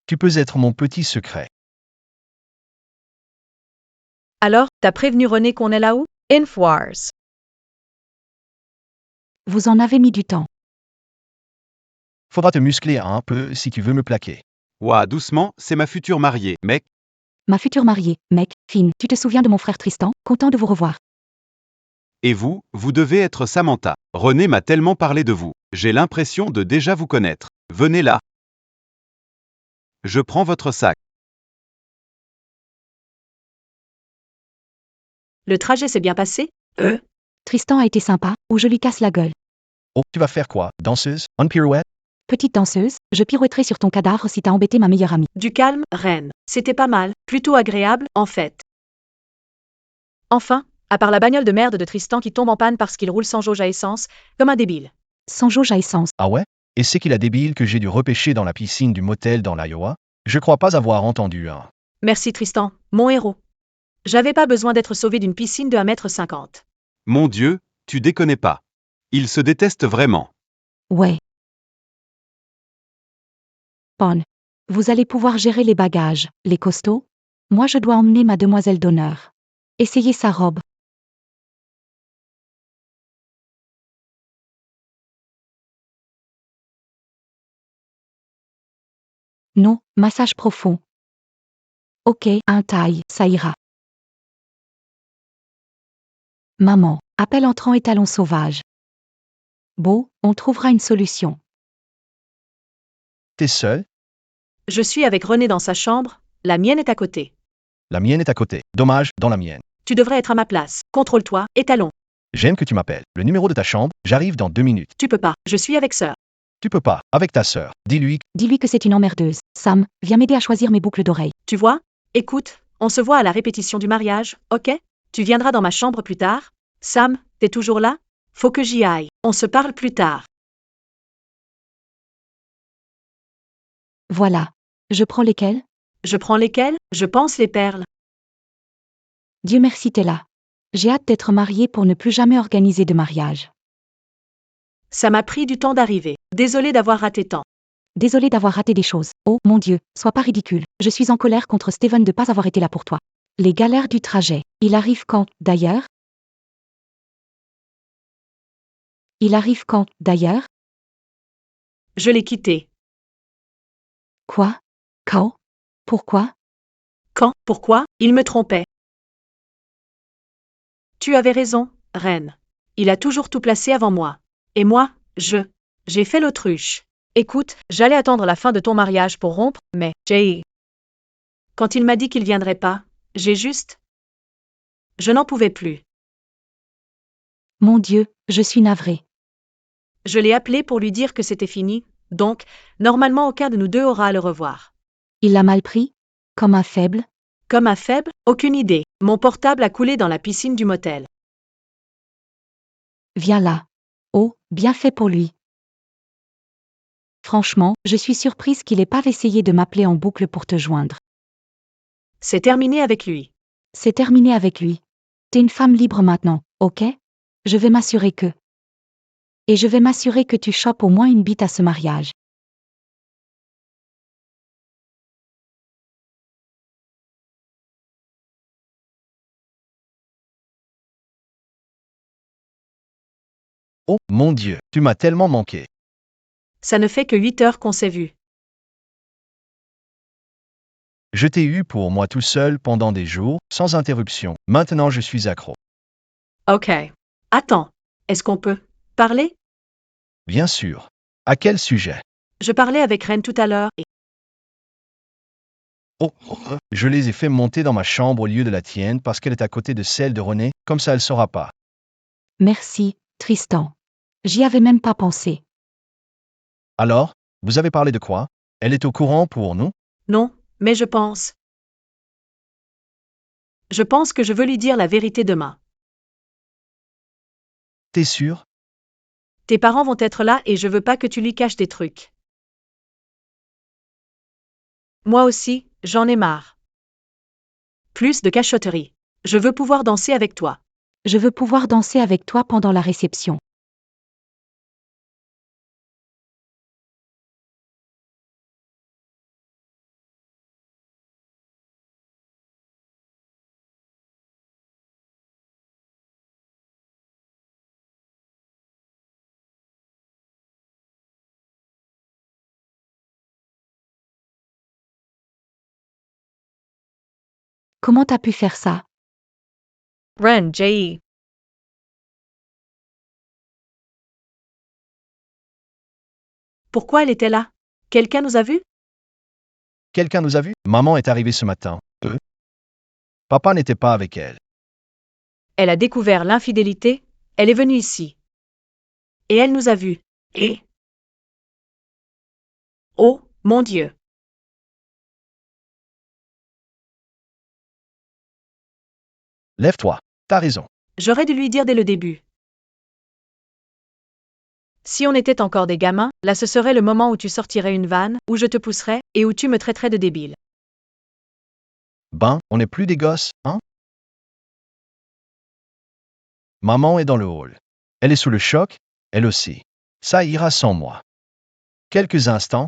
Tu peux être mon petit secret. Alors, t'as prévenu René qu'on est là où? Infwars. Vous en avez mis du temps. Faudra te muscler un peu si tu veux me plaquer. Ouah, doucement, c'est ma future mariée, mec. Ma future mariée, mec, Finn, tu te souviens de mon frère Tristan? Content de vous revoir. Et vous, vous devez être Samantha. René m'a tellement parlé de vous. J'ai l'impression de déjà vous connaître. Venez là. Je prends votre sac. Le trajet s'est bien passé? Tristan a été sympa, ou je lui casse la gueule. Oh, tu vas faire quoi? Danseuse? En pirouette? Petite danseuse, je pirouetterai sur ton cadavre si t'as embêté ma meilleure amie. Du calme, Reine. C'était pas mal, plutôt agréable, en fait. Enfin, à part la bagnole de merde de Tristan qui tombe en panne parce qu'il roule sans jauge à essence, comme un débile. Sans jauge à essence. Ah ouais? Et c'est qui la débile que j'ai dû repêcher dans la piscine du motel dans l'Iowa? Je crois pas avoir entendu un. Merci Tristan, mon héros. J'avais pas besoin d'être sauvé d'une piscine de 1,50 m. Mon Dieu, tu déconnes pas. Ils se détestent vraiment. Ouais. Bon. Vous allez pouvoir gérer les bagages, les costauds? Moi je dois emmener ma demoiselle d'honneur. Essayez sa robe. Non, massage profond. Ok, un taille, ça ira. Maman, appel entrant étalon sauvage. Beau, on trouvera une solution. T'es seul? Je suis avec René dans sa chambre, la mienne est à côté. La mienne est à côté. Dommage, dans la mienne. Tu devrais être à ma place. Contrôle-toi, étalon. J'aime que tu m'appelles. Le numéro de ta chambre, j'arrive dans 2 minutes. Tu peux pas, je suis avec sœur. Tu peux pas, avec ta sœur. Dis-lui, Dis-lui que c'est une emmerdeuse. Sam, viens m'aider à choisir mes boucles d'oreilles. Tu vois? Écoute, on se voit à la répétition du mariage, ok? Tu viendras dans ma chambre plus tard? Sam, t'es toujours là? Faut que j'y aille. On se parle plus tard. Voilà. Je prends lesquelles? Je prends lesquelles? Je pense les perles. Dieu merci t'es là. J'ai hâte d'être mariée pour ne plus jamais organiser de mariage. Ça m'a pris du temps d'arriver. Désolée d'avoir raté tant. Désolée d'avoir raté des choses. Oh, mon Dieu, sois pas ridicule. Je suis en colère contre Steven de pas avoir été là pour toi. Les galères du trajet. Il arrive quand, d'ailleurs? Il arrive quand, d'ailleurs? Je l'ai quitté. Quoi? Quand? Pourquoi? Quand? Pourquoi? Il me trompait. Tu avais raison, reine. Il a toujours tout placé avant moi. Et moi, j'ai fait l'autruche. Écoute, j'allais attendre la fin de ton mariage pour rompre, mais, Jay. Quand il m'a dit qu'il viendrait pas, je n'en pouvais plus. Mon Dieu, je suis navrée. Je l'ai appelé pour lui dire que c'était fini, donc, normalement aucun de nous deux aura à le revoir. Il l'a mal pris? Comme un faible? Comme un faible? Aucune idée. Mon portable a coulé dans la piscine du motel. Viens là. Oh, bien fait pour lui. Franchement, je suis surprise qu'il ait pas essayé de m'appeler en boucle pour te joindre. C'est terminé avec lui. C'est terminé avec lui. T'es une femme libre maintenant, ok? Je vais m'assurer que... Et je vais m'assurer que tu chopes au moins une bite à ce mariage. oh mon Dieu, tu m'as tellement manqué. Ça ne fait que 8 heures qu'on s'est vus. Je t'ai eu pour moi tout seul pendant des jours, sans interruption. Maintenant je suis accro. Ok. Attends. Est-ce qu'on peut parler? Bien sûr. À quel sujet? Je parlais avec Reine tout à l'heure et Je les ai fait monter dans ma chambre au lieu de la tienne parce qu'elle est à côté de celle de René, comme ça elle saura pas. Merci, Tristan. J'y avais même pas pensé. Alors, vous avez parlé de quoi? Elle est au courant pour nous? non, mais je pense. Je pense que je veux lui dire la vérité demain. T'es sûr? Tes parents vont être là et je veux pas que tu lui caches des trucs. Moi aussi, j'en ai marre. Plus de cachotterie. Je veux pouvoir danser avec toi. Je veux pouvoir danser avec toi pendant la réception. Comment t'as pu faire ça? Ren, J.E. Pourquoi elle était là? Quelqu'un nous a vus? Quelqu'un nous a vus? Maman est arrivée ce matin. Papa n'était pas avec elle. Elle a découvert l'infidélité, elle est venue ici. Et elle nous a vus. Et... Oh, mon Dieu. Lève-toi. T'as raison. J'aurais dû lui dire dès le début. Si on était encore des gamins, là ce serait le moment où tu sortirais une vanne, où je te pousserais, et où tu me traiterais de débile. Ben, on n'est plus des gosses, hein? Maman est dans le hall. Elle est sous le choc, elle aussi. Ça ira sans moi. Quelques instants.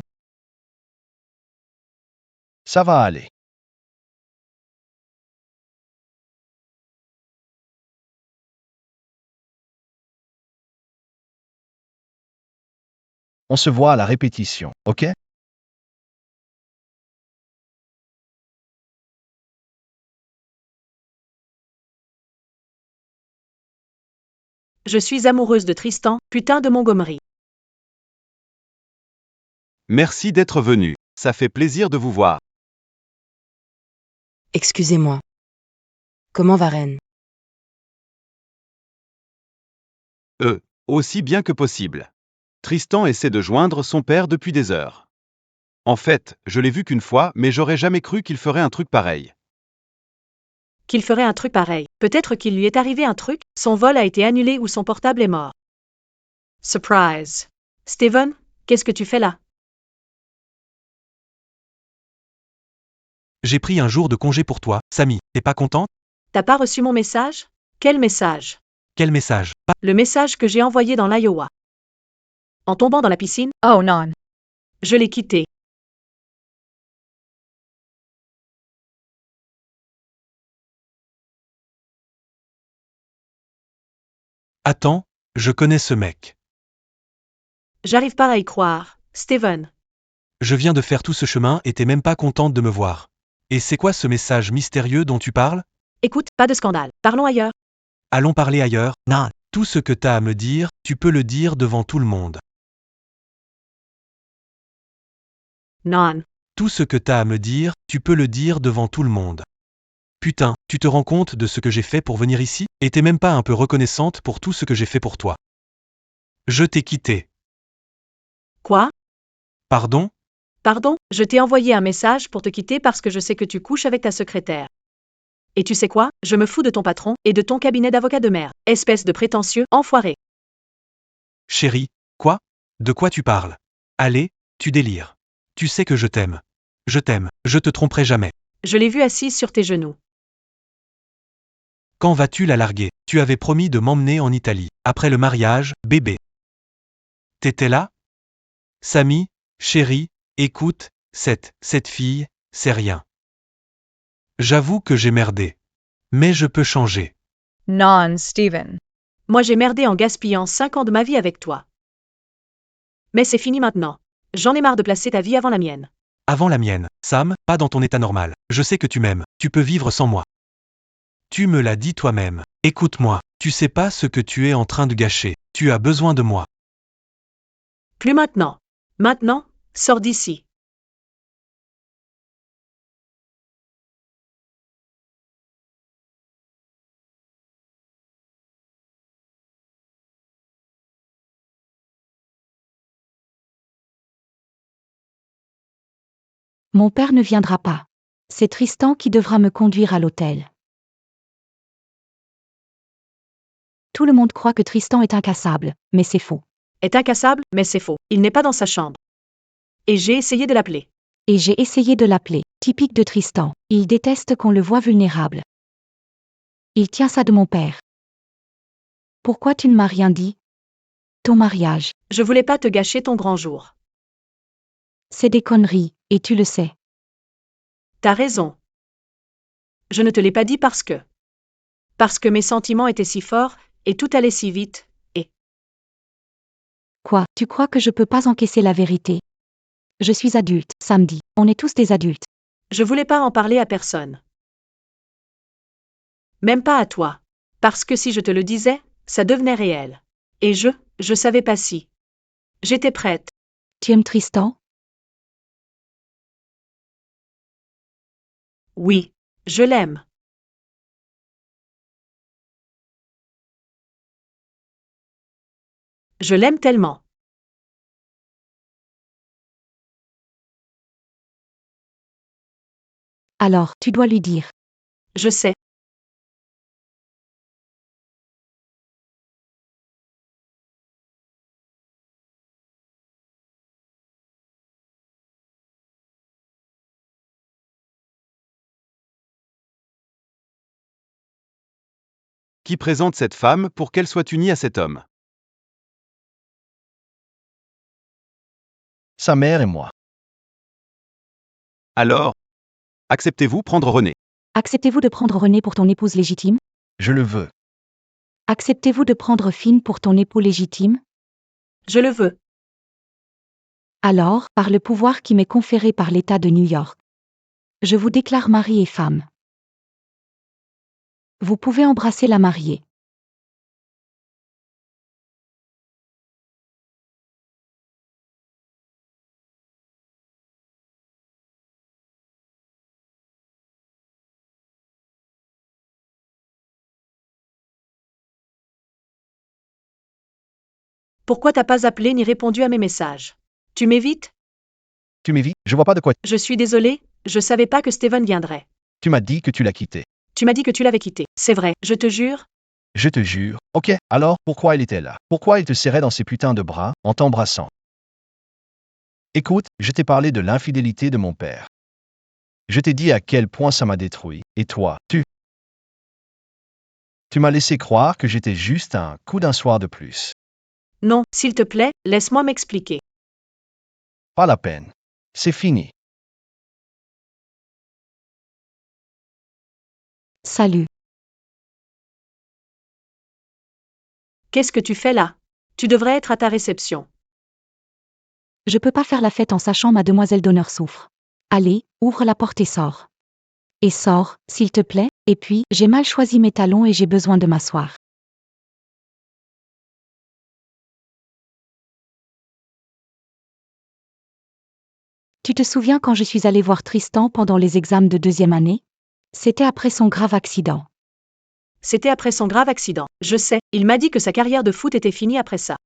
Ça va aller. On se voit à la répétition, ok? Je suis amoureuse de Tristan, putain de Montgomery. Merci d'être venu. Ça fait plaisir de vous voir. Excusez-moi. Comment va Rennes? Aussi bien que possible. Tristan essaie de joindre son père depuis des heures. En fait, je l'ai vu qu'une fois, mais j'aurais jamais cru qu'il ferait un truc pareil. Qu'il ferait un truc pareil. Peut-être qu'il lui est arrivé un truc, son vol a été annulé ou son portable est mort. Surprise. Steven, qu'est-ce que tu fais là? J'ai pris un jour de congé pour toi, Sammy. T'es pas contente? T'as pas reçu mon message? Quel message? Quel message? Pas. Le message que j'ai envoyé dans l'Iowa. En tombant dans la piscine, Oh non. je l'ai quitté. Attends, je connais ce mec. J'arrive pas à y croire. Steven. Je viens de faire tout ce chemin et t'es même pas contente de me voir. Et c'est quoi ce message mystérieux dont tu parles? Écoute, pas de scandale. Parlons ailleurs. Allons parler ailleurs. Non. Tout ce que t'as à me dire, tu peux le dire devant tout le monde. Non. Tout ce que t'as à me dire, tu peux le dire devant tout le monde. Putain, tu te rends compte de ce que j'ai fait pour venir ici? Et t'es même pas un peu reconnaissante pour tout ce que j'ai fait pour toi. Je t'ai quitté. Quoi? Pardon? Pardon, je t'ai envoyé un message pour te quitter parce que je sais que tu couches avec ta secrétaire. Et tu sais quoi? Je me fous de ton patron et de ton cabinet d'avocat de merde. Espèce de prétentieux, enfoiré. Chérie, quoi? De quoi tu parles? Allez, tu délires. Tu sais que je t'aime. Je t'aime, je te tromperai jamais. Je l'ai vu assise sur tes genoux. Quand vas-tu la larguer? Tu avais promis de m'emmener en Italie. Après le mariage, bébé. T'étais là? Sammy, chérie, écoute, cette fille, c'est rien. J'avoue que j'ai merdé. Mais je peux changer. Non, Steven. Moi j'ai merdé en gaspillant 5 ans de ma vie avec toi. Mais c'est fini maintenant. J'en ai marre de placer ta vie avant la mienne. Avant la mienne, Sam, pas dans ton état normal. Je sais que tu m'aimes. Tu peux vivre sans moi. Tu me l'as dit toi-même. Écoute-moi. Tu sais pas ce que tu es en train de gâcher. Tu as besoin de moi. Plus maintenant. Maintenant, sors d'ici. Mon père ne viendra pas. C'est Tristan qui devra me conduire à l'hôtel. Tout le monde croit que Tristan est incassable, mais c'est faux. Est incassable, mais c'est faux. Il n'est pas dans sa chambre. Et j'ai essayé de l'appeler. Et j'ai essayé de l'appeler. Typique de Tristan. Il déteste qu'on le voie vulnérable. Il tient ça de mon père. Pourquoi tu ne m'as rien dit? Ton mariage. Je voulais pas te gâcher ton grand jour. C'est des conneries, et tu le sais. T'as raison. Je ne te l'ai pas dit parce que mes sentiments étaient si forts, et tout allait si vite, et... Quoi? Tu crois que je peux pas encaisser la vérité? Je suis adulte, samedi. On est tous des adultes. Je voulais pas en parler à personne. Même pas à toi. Parce que si je te le disais, ça devenait réel. Et je savais pas si. J'étais prête. Tu aimes Tristan? Oui, je l'aime. Je l'aime tellement. Alors, tu dois lui dire. Je sais. Qui présente cette femme pour qu'elle soit unie à cet homme? Sa mère et moi. Alors, acceptez-vous prendre René? Acceptez-vous de prendre René pour ton épouse légitime? Je le veux. Acceptez-vous de prendre Finn pour ton époux légitime? Je le veux. Alors, par le pouvoir qui m'est conféré par l'État de New York, je vous déclare mari et femme. Vous pouvez embrasser la mariée. Pourquoi t'as pas appelé ni répondu à mes messages? Tu m'évites? Tu m'évites? Je vois pas de quoi. Je suis désolée, je savais pas que Steven viendrait. Tu m'as dit que tu l'as quitté. Tu m'as dit que tu l'avais quitté. C'est vrai, je te jure. Je te jure. Ok, alors pourquoi il était là? Pourquoi il te serrait dans ses putains de bras, en t'embrassant? Écoute, je t'ai parlé de l'infidélité de mon père. Je t'ai dit à quel point ça m'a détruit, et toi, tu m'as laissé croire que j'étais juste un coup d'un soir de plus. Non, s'il te plaît, laisse-moi m'expliquer. Pas la peine. C'est fini. Salut. Qu'est-ce que tu fais là? Tu devrais être à ta réception. Je peux pas faire la fête en sachant ma demoiselle d'honneur souffre. Allez, ouvre la porte et sors. Et sors, s'il te plaît, et puis, j'ai mal choisi mes talons et j'ai besoin de m'asseoir. Tu te souviens quand je suis allée voir Tristan pendant les examens de 2e année? C'était après son grave accident. C'était après son grave accident. Je sais, il m'a dit que sa carrière de foot était finie après ça.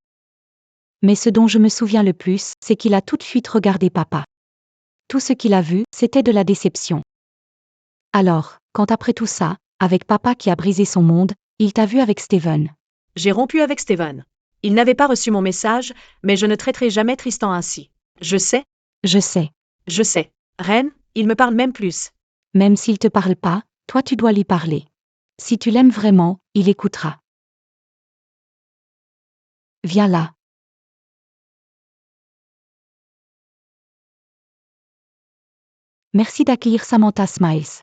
Mais ce dont je me souviens le plus, c'est qu'il a tout de suite regardé papa. Tout ce qu'il a vu, c'était de la déception. Alors, quand après tout ça, avec papa qui a brisé son monde, il t'a vu avec Steven. J'ai rompu avec Steven. Il n'avait pas reçu mon message, mais je ne traiterai jamais Tristan ainsi. Je sais, Je sais. je sais. Reine, il me parle même plus. Même s'il te parle pas, toi tu dois lui parler. Si tu l'aimes vraiment, il écoutera. Viens là. Merci d'accueillir Samantha Smiles.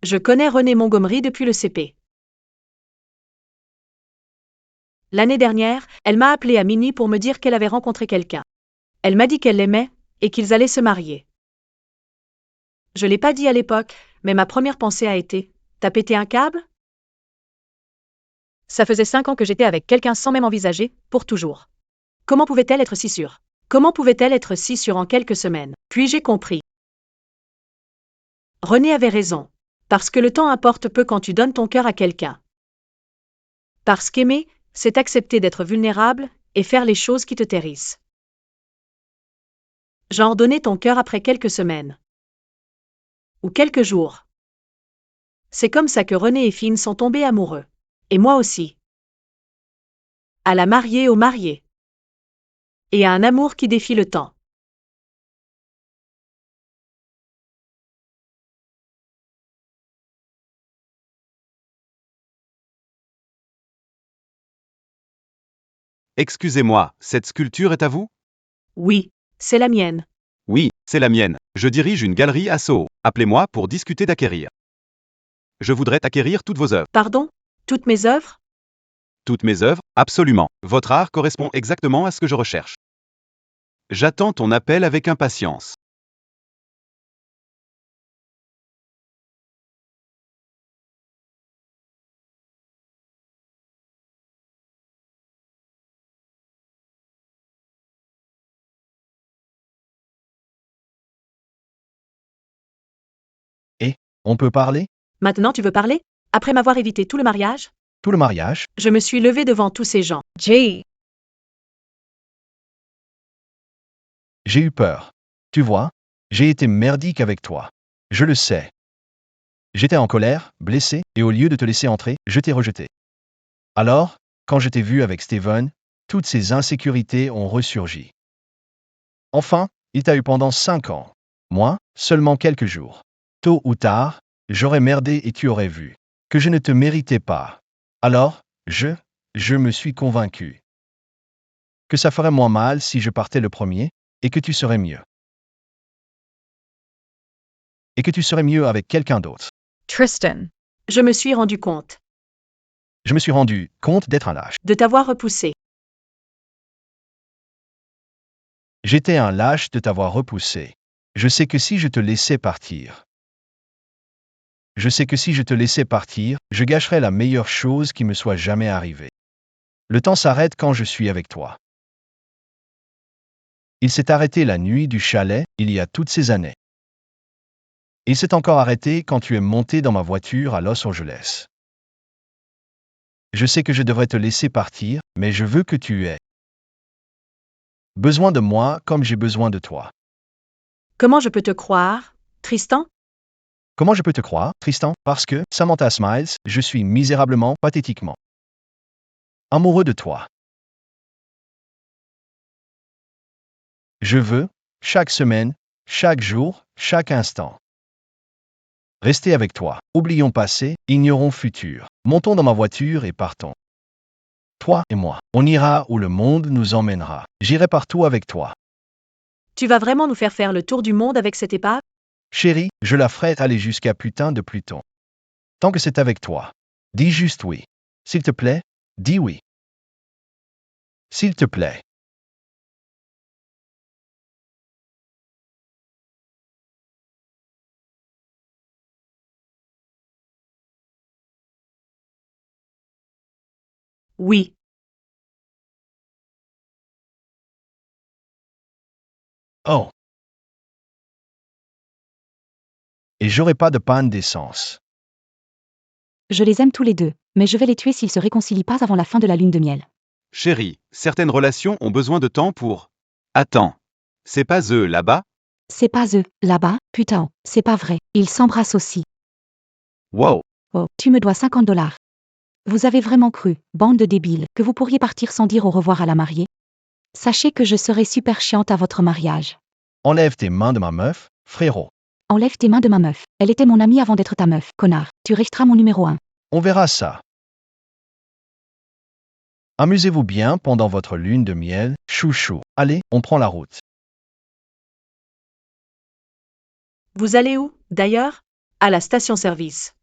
Je connais Renée Montgomery depuis le CP. L'année dernière, elle m'a appelé à minuit pour me dire qu'elle avait rencontré quelqu'un. Elle m'a dit qu'elle l'aimait, et qu'ils allaient se marier. Je l'ai pas dit à l'époque, mais ma première pensée a été « T'as pété un câble ?» Ça faisait 5 ans que j'étais avec quelqu'un sans même envisager, pour toujours. Comment pouvait-elle être si sûre? Comment pouvait-elle être si sûre en quelques semaines? Puis j'ai compris. Renée avait raison. Parce que le temps importe peu quand tu donnes ton cœur à quelqu'un. Parce qu'aimer, c'est accepter d'être vulnérable et faire les choses qui te terrissent. Genre donner ton cœur après quelques semaines. Ou quelques jours. C'est comme ça que René et Finn sont tombés amoureux. Et moi aussi. À la mariée au marié. Et à un amour qui défie le temps. Excusez-moi, cette sculpture est à vous? Oui, c'est la mienne. Oui, c'est la mienne. Je dirige une galerie à Soho. Appelez-moi pour discuter d'acquérir. Je voudrais acquérir toutes vos œuvres. Pardon? Toutes mes œuvres? Toutes mes œuvres? Absolument. Votre art correspond exactement à ce que je recherche. J'attends ton appel avec impatience. On peut parler? Maintenant tu veux parler? Après m'avoir évité tout le mariage? Tout le mariage? Je me suis levée devant tous ces gens. Jay! J'ai eu peur. Tu vois, j'ai été merdique avec toi. Je le sais. J'étais en colère, blessé, et au lieu de te laisser entrer, je t'ai rejeté. Alors, quand je t'ai vu avec Steven, toutes ces insécurités ont ressurgi. Enfin, il t'a eu pendant 5 ans. Moi, seulement quelques jours. Tôt ou tard, j'aurais merdé et tu aurais vu que je ne te méritais pas. Alors, je me suis convaincu que ça ferait moins mal si je partais le premier, et que tu serais mieux. Et que tu serais mieux avec quelqu'un d'autre. Tristan. Je me suis rendu compte Je me suis rendu compte d'être un lâche. de t'avoir repoussé. J'étais un lâche de t'avoir repoussé. Je sais que si je te laissais partir, je sais que si je te laissais partir, je gâcherais la meilleure chose qui me soit jamais arrivée. Le temps s'arrête quand je suis avec toi. Il s'est arrêté la nuit du chalet, il y a toutes ces années. Il s'est encore arrêté quand tu es monté dans ma voiture à Los Angeles. Je sais que je devrais te laisser partir, mais je veux que tu aies besoin de moi comme j'ai besoin de toi. Comment je peux te croire, Tristan? Comment je peux te croire, Tristan? Parce que, Samantha Smiles, je suis misérablement, pathétiquement amoureux de toi. Je veux, chaque semaine, chaque jour, chaque instant, rester avec toi. Oublions passé, ignorons futur. Montons dans ma voiture et partons. Toi et moi, on ira où le monde nous emmènera. J'irai partout avec toi. Tu vas vraiment nous faire le tour du monde avec cette épave? Chérie, je la ferai aller jusqu'à putain de Pluton. Tant que c'est avec toi. Dis juste oui. S'il te plaît, dis oui. S'il te plaît. Oui. Oh. Et j'aurai pas de panne d'essence. Je les aime tous les deux, mais je vais les tuer s'ils se réconcilient pas avant la fin de la lune de miel. Chérie, certaines relations ont besoin de temps pour... Attends. C'est pas eux là-bas? C'est pas eux, là-bas, putain, c'est pas vrai, ils s'embrassent aussi. Wow. Oh, tu me dois $50. Vous avez vraiment cru, bande de débiles, que vous pourriez partir sans dire au revoir à la mariée? Sachez que je serai super chiante à votre mariage. Enlève tes mains de ma meuf, frérot. Enlève tes mains de ma meuf. Elle était mon amie avant d'être ta meuf, connard. Tu resteras mon numéro 1. On verra ça. Amusez-vous bien pendant votre lune de miel, chouchou. Allez, on prend la route. Vous allez où, d'ailleurs? À la station-service.